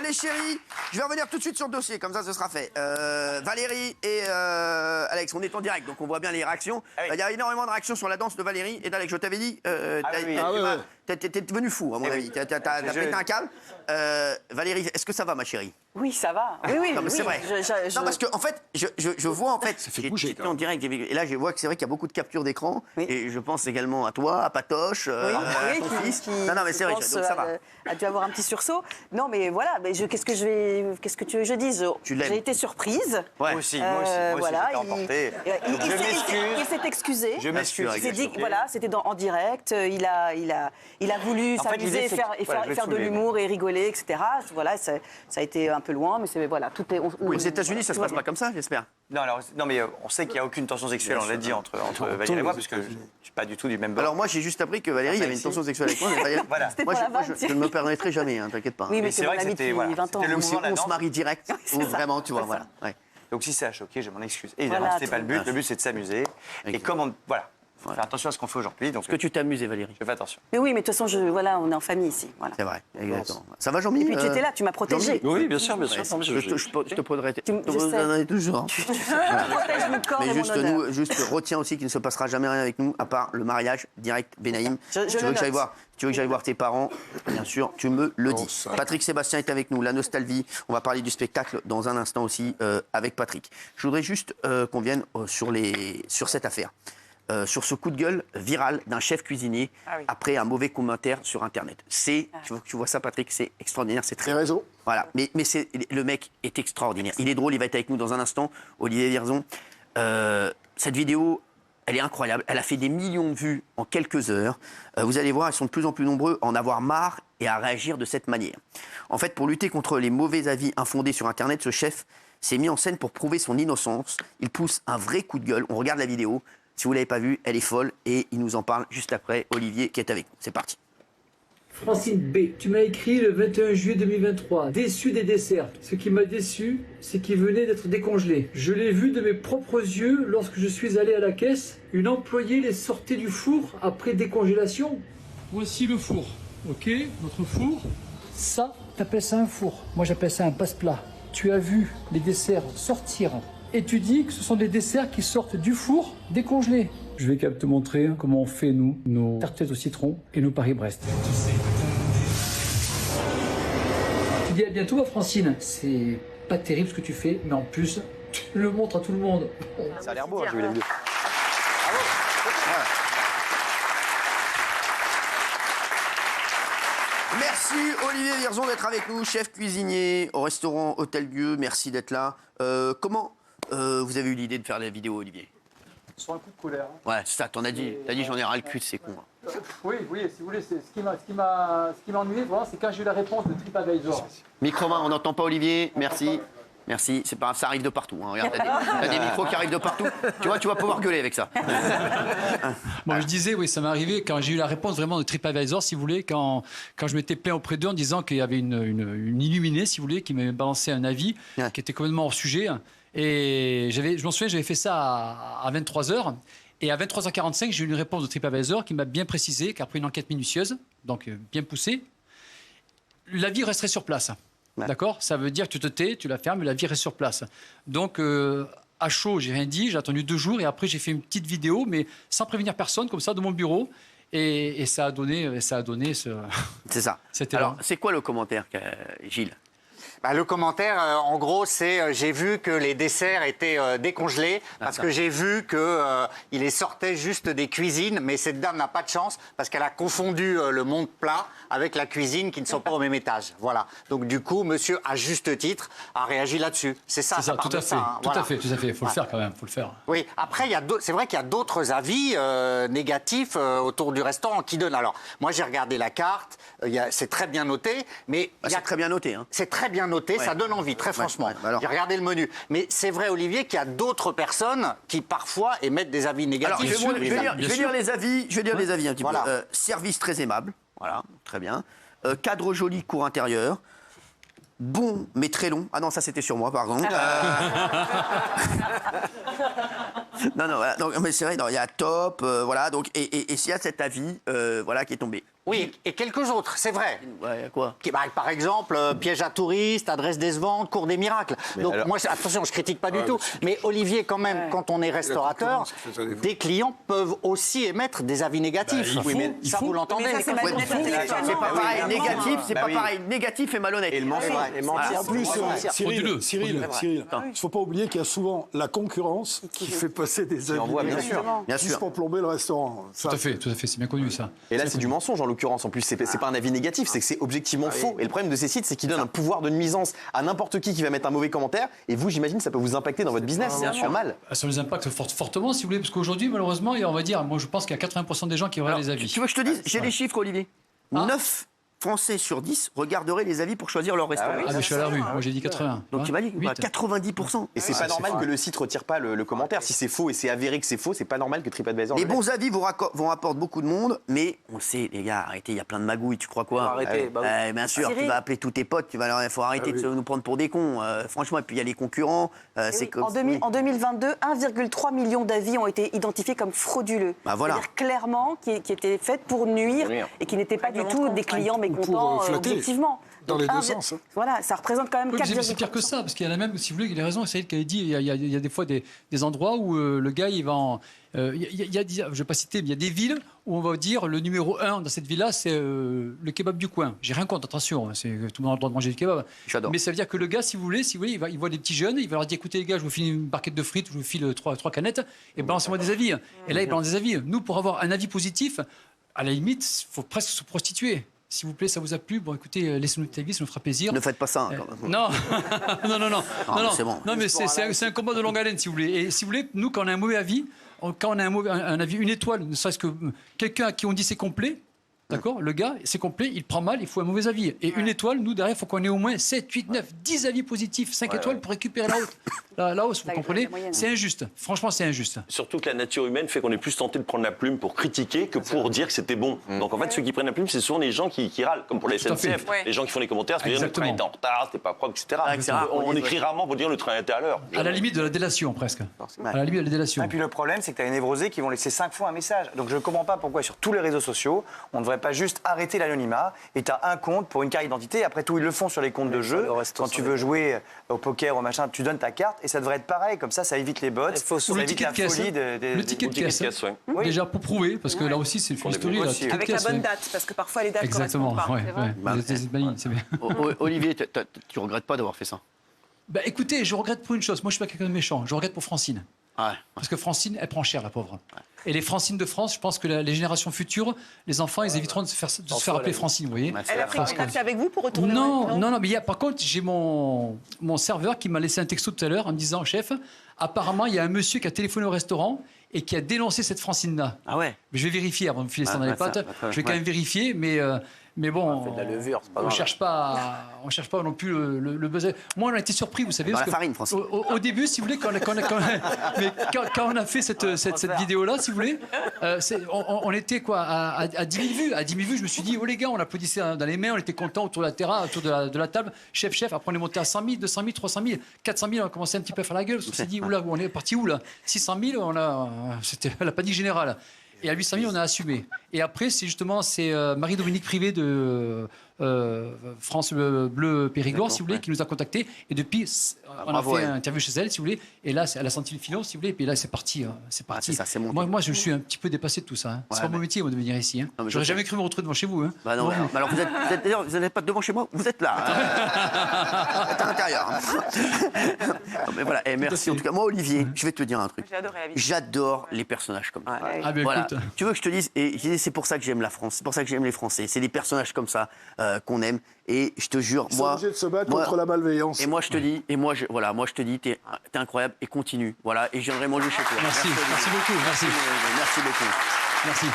les chéris, je vais revenir tout de suite sur le dossier, comme ça ce sera fait. Valérie et Alex, on est en direct, donc on voit bien les réactions. Il y a énormément de réactions sur la danse de Valérie et d'Alex. Je t'avais dit, t'es devenu fou, à mon avis. T'as pété un câble. Valérie, est-ce que ça va, ma chérie? Oui, ça va. Oui, non, mais c'est vrai. Non, parce que en fait, je vois en fait, j'étais en direct, et là je vois que c'est vrai qu'il y a beaucoup de captures d'écran, et je pense également à toi, à Patoche, à ton fils. Non, mais c'est vrai, donc ça va. A dû avoir un petit sursaut. Non, mais voilà, mais qu'est-ce que tu veux que je dise? J'ai été surprise. Moi aussi, voilà, j'étais emporté. Donc je m'excuse. Il s'est excusé. Je m'excuse. Il s'est dit que voilà, c'était en direct. Il a voulu s'amuser et faire de l'humour et rigoler, etc. Voilà, ça a été un peu loin, mais voilà, tout est. Aux États-Unis, ça se passe pas comme ça, j'espère. Non, mais on sait qu'il n'y a aucune tension sexuelle, on l'a dit, entre Valérie et moi, parce que je ne suis pas du tout du même bord. Alors moi, j'ai juste appris que Valérie avait une tension sexuelle avec moi. Voilà. Moi, je ne me permettrai jamais, t'inquiète pas. Oui, mais c'est vrai que c'était 20 ans. Ou si on se marie direct, ou vraiment, tu vois, voilà. Donc si ça a choqué, je m'en excuse. Évidemment, c'était pas le but. Le but, c'est de s'amuser. Et comme on... Voilà. Faut faire attention à ce qu'on fait aujourd'hui. Est-ce que tu t'es amusé, Valérie? Je fais attention. Mais oui, mais de toute façon, on est en famille ici. Voilà. C'est vrai, exactement. Ça va, Jean-Mi? Et puis tu étais là, tu m'as protégé. Oui, bien sûr. Je te poserai. Je toujours. protège mon corps et mon honneur. Juste retiens aussi qu'il ne se passera jamais rien avec nous, à part le mariage direct Benaïm. Tu veux que j'aille voir tes parents? Bien sûr, tu me le dis. Patrick Sébastien est avec nous, la nostalgie. On va parler du spectacle dans un instant aussi avec Patrick. Je voudrais juste qu'on vienne sur cette affaire. Sur ce coup de gueule viral d'un chef cuisinier après un mauvais commentaire sur Internet. Tu vois ça, Patrick, c'est extraordinaire, c'est très raison. Voilà, mais le mec est extraordinaire. Il est drôle, il va être avec nous dans un instant. Olivier Virzon, cette vidéo, elle est incroyable. Elle a fait des millions de vues en quelques heures. Vous allez voir, ils sont de plus en plus nombreux à en avoir marre et à réagir de cette manière. En fait, pour lutter contre les mauvais avis infondés sur Internet, ce chef s'est mis en scène pour prouver son innocence. Il pousse un vrai coup de gueule. On regarde la vidéo. Si vous ne l'avez pas vue, elle est folle et il nous en parle juste après. Olivier qui est avec nous. C'est parti. Francine B, tu m'as écrit le 21 juillet 2023, déçu des desserts. Ce qui m'a déçu, c'est qu'ils venaient d'être décongelés. Je l'ai vu de mes propres yeux lorsque je suis allé à la caisse. Une employée les sortait du four après décongélation. Voici le four, ok, notre four. Ça, t'appelles ça un four. Moi, j'appelle ça un passe-plat. Tu as vu les desserts sortir. Et tu dis que ce sont des desserts qui sortent du four décongelés. Je vais quand même te montrer comment on fait, nous, nos tartelettes au citron et nos Paris-Brest. Tu dis à bientôt, Francine. C'est pas terrible ce que tu fais, mais en plus, tu le montres à tout le monde. Ça a l'air beau, j'ai vu les vidéos. Merci Olivier Virzon d'être avec nous, chef cuisinier au restaurant Hôtel Dieu. Merci d'être là. Comment vous avez eu l'idée de faire la vidéo, Olivier? Sur un coup de colère. Ouais, c'est ça, t'as dit j'en ai ras le cul de ces cons. Oui, si vous voulez, ce qui m'a ennuyé, vraiment, c'est quand j'ai eu la réponse de TripAdvisor. Micro-main, on n'entend pas Olivier, merci. Merci, c'est pas grave, ça arrive de partout. Hein. Regarde, t'as des micros qui arrivent de partout. Tu vois, tu vas pouvoir gueuler avec ça. Bon, je disais, oui, ça m'est arrivé quand j'ai eu la réponse vraiment de TripAdvisor, si vous voulez, quand je m'étais plaint auprès d'eux en disant qu'il y avait une illuminée, si vous voulez, qui m'avait balancé un avis qui était complètement hors sujet. Et je m'en souviens, j'avais fait ça à 23h. Et à 23h45, j'ai eu une réponse de TripAdvisor qui m'a bien précisé qu'après une enquête minutieuse, donc bien poussée, l'avis resterait sur place. D'accord? Ça veut dire que tu te tais, tu la fermes, mais la vie reste sur place. Donc, à chaud, j'ai rien dit, j'ai attendu 2 jours et après, j'ai fait une petite vidéo, mais sans prévenir personne, comme ça, de mon bureau. Et ça a donné ce... C'est ça. Alors, c'est quoi le commentaire, Gilles? Le commentaire, en gros, c'est j'ai vu que les desserts étaient décongelés parce que j'ai vu qu'il les sortait juste des cuisines, mais cette dame n'a pas de chance parce qu'elle a confondu le monde plat avec la cuisine qui ne sont pas au même étage. Voilà. Donc du coup, monsieur, à juste titre, a réagi là-dessus. C'est ça. C'est ça, tout à fait. Hein. Tout à fait. Il faut le faire quand même. Faut le faire. Oui. Après, c'est vrai qu'il y a d'autres avis négatifs autour du restaurant qui donnent. Alors, moi, j'ai regardé la carte. C'est très bien noté, mais c'est très bien noté. Hein. C'est très bien noté, ça donne envie, très franchement. J'ai regardé le menu. Mais c'est vrai, Olivier, qu'il y a d'autres personnes qui, parfois, émettent des avis négatifs. Alors, je vais lire les avis un petit peu. Service très aimable, voilà, très bien. Cadre joli, cour intérieur. bon, mais très long. Ah non, ça c'était sur moi, pardon. Non, voilà. Donc, mais c'est vrai, il y a top, voilà. Donc, et s'il y a cet avis, voilà, qui est tombé. Oui, et quelques autres, c'est vrai. Ouais, quoi Par exemple, piège à touristes, adresse décevantes, cours des miracles. Donc moi, attention, je critique pas du tout. Mais Olivier, quand même, quand on est restaurateur, des clients peuvent aussi émettre des avis négatifs. Ça, vous l'entendez. C'est pas pareil, négatif, c'est pas pareil. Négatif et malhonnête. Et le mensonge. Et en plus, Cyril, il ne faut pas oublier qu'il y a souvent la concurrence qui fait passer des avis négatifs pour plomber le restaurant. Tout à fait, c'est bien connu ça. Et là, c'est du mensonge en l'occurrence. En plus, c'est pas un avis négatif, c'est que c'est objectivement faux. Et le problème de ces sites, c'est qu'ils donnent un pouvoir de nuisance à n'importe qui va mettre un mauvais commentaire. Et vous, j'imagine, ça peut vous impacter dans votre business. C'est normal. Ça nous impacte fortement, si vous voulez, parce qu'aujourd'hui, malheureusement, on va dire, moi, je pense qu'il y a 80% des gens qui regardent les avis. Tu veux que je te dise, j'ai les chiffres, Olivier. 9 Français sur 10 regarderaient les avis pour choisir leur restaurant. Mais je suis à la rue, moi j'ai dit 80. Donc tu m'as dit 90%. Et c'est pas normal que le site retire pas le commentaire. Si c'est faux et c'est avéré que c'est faux, c'est pas normal que TripAdvisor. Les bons avis vous rapportent beaucoup de monde, mais on le sait, les gars, arrêtez, il y a plein de magouilles, tu crois quoi? Arrêtez, bien sûr, tu vas appeler tous tes potes, il faut arrêter de nous prendre pour des cons. Franchement, et puis il y a les concurrents. En 2022, 1,3 million d'avis ont été identifiés comme frauduleux. Voilà. C'est-à-dire clairement qui étaient faits pour nuire et qui n'étaient pas du tout des clients mécontents. Objectivement. Dans les deux sens. Voilà, ça représente quand même 4,3%. C'est pire que ça, parce qu'il y en a même, si vous voulez, il a raison, Saïd qui avait dit, il y a des fois des endroits où le gars, il va en... je ne vais pas citer, mais il y a des villes où on va dire le numéro 1 dans cette ville-là, c'est le kebab du coin. J'ai rien contre, attention, tout le monde a le droit de manger du kebab. J'adore. Mais ça veut dire que le gars, si vous voulez, il voit des petits jeunes, il va leur dire, écoutez les gars, je vous file une barquette de frites, je vous file 3 canettes, et balancez-moi des avis. Et là, il balance des avis. Nous, pour avoir un avis positif, à la limite, il faut presque se prostituer. S'il vous plaît, ça vous a plu? Bon, écoutez, laissez-nous notre avis, ça nous fera plaisir. Ne faites pas ça. Non, non, c'est bon. Non, mais c'est un combat de longue haleine, si vous voulez. Et si vous voulez, nous, quand on a un mauvais avis, quand on a un avis, une étoile, ne serait-ce que quelqu'un à qui on dit c'est complet, d'accord, le gars, c'est complet, il prend mal, il faut un mauvais avis. Et une étoile, nous, derrière, il faut qu'on ait au moins 7, 8, 9, 10 avis positifs, 5 étoiles pour récupérer la hausse, vous comprenez? C'est injuste. Franchement, c'est injuste. Surtout que la nature humaine fait qu'on est plus tenté de prendre la plume pour critiquer que pour dire que c'était bon. Donc en fait, ceux qui prennent la plume, c'est souvent les gens qui râlent, comme pour la SNCF. Les gens qui font les commentaires, c'est dire le train était en retard, c'était pas propre, etc. On écrit rarement pour dire le train était à l'heure. À la limite de la délation, presque. À la limite de la délation. Et puis le problème, c'est que tu as les névrosés qui vont laisser 5 fois un message. Donc je ne comprends pas pourquoi sur tous les réseaux sociaux, on ne devrait pas juste arrêter l'anonymat et tu as un compte pour une carte d'identité. Après tout, ils le font sur les comptes de jeu. Quand tu veux jouer au poker, au machin, tu donnes ta carte et ça devrait être pareil. Comme ça évite les bots, ça évite la folie le ticket de caisse. Déjà pour prouver, parce que là aussi, c'est une story. Avec la bonne date, parce que parfois les dates ne correspondent pas. Exactement, c'est bien. Olivier, tu regrettes pas d'avoir fait ça? Écoutez, je regrette pour une chose. Moi, je ne suis pas quelqu'un de méchant. Je regrette pour Francine. Parce que Francine, elle prend cher, la pauvre. Et les Francines de France, je pense que les générations futures, les enfants, ils éviteront de se faire appeler Francine, vous voyez. Elle a pris contact avec vous pour retourner Non, mais par contre, j'ai mon serveur qui m'a laissé un texto tout à l'heure en me disant, chef, apparemment, il y a un monsieur qui a téléphoné au restaurant et qui a dénoncé cette Francine-là. Ah ouais? Mais je vais vérifier avant de me filer ça dans les pattes. Je vais quand même vérifier, mais bon, on fait de la levure, c'est pas on cherche pas non plus le buzz. Moi, on a été surpris, vous savez, dans parce la farine, Francine. Au début, si vous voulez, quand on a fait cette vidéo-là, si vous voulez, on était quoi à 10 000 vues. À 10 000 vues, je me suis dit, oh les gars, on applaudissait dans les mains, on était contents autour de la terrasse, autour de la table. Chef. Après, on est monté à 100 000, 200 000, 300 000, 400 000. On a commencé un petit peu à faire la gueule. On s'est dit, oula, on est parti où là? 600 000, c'était la panique générale. Et à 800 000, on a assumé. Et après, c'est Marie-Dominique Privé de France Bleu Périgord, si vous voulez, qui nous a contactés. Et depuis, on a fait une interview chez elle, si vous voulez. Et là, elle a senti le filon, si vous voulez. Et puis là, c'est parti. Moi, je suis un petit peu dépassé de tout ça. C'est pas mon métier, de venir ici. J'aurais jamais cru me retrouver devant chez vous. Non, alors vous n'êtes pas devant chez moi, vous êtes là. Vous êtes à l'intérieur. Mais voilà, merci. En tout cas, moi, Olivier, je vais te dire un truc. J'adore les personnages comme ça. Voilà. Tu veux que je te dise, et c'est pour ça que j'aime la France, c'est pour ça que j'aime les Français. C'est des personnages comme ça qu'on aime. Et je te jure, ils sont obligés de se battre contre la malveillance. Et moi, je te dis, je te dis, t'es incroyable et continue. Voilà, et j'aimerais manger chez toi. Merci beaucoup. Merci beaucoup. Merci.